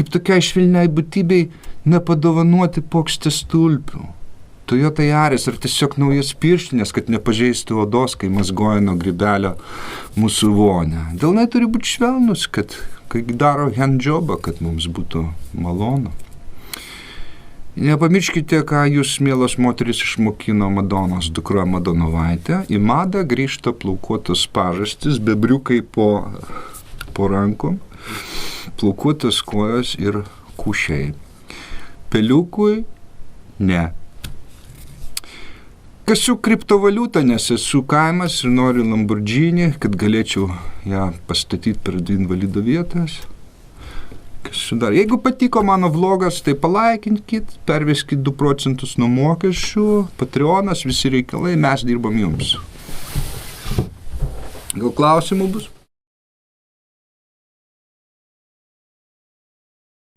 kaip tokiai švelniai būtybei nepadovanoti puokštės tulpių. Toyota Yaris ar tiesiog naujas pirštinės, kad nepažeistų odos, kai mazgoja nuo grybelio mūsų vonę. Delnai turi būti švelnus, kad kai daro handjobą, kad mums būtų malonu. Nepamirškite, ką jūs, mielos moterys, išmokino Madonos dukra Madonovaitė. Į madą grįžta plaukuotos pažastys, bebriukai po rankom, plaukuotos kojos ir kušiai. Peliukui ne. Kasiu kriptovaliutą, nes esu kaimas ir noriu Lamborghini, kad galėčiau ją pastatyti per invalido vietas. Jeigu patiko mano vlogas, tai palaikinkit, perveskit 2% nuo mokesčių, Patreonas, visi reikalai, mes dirbam jums. Gal klausimų bus?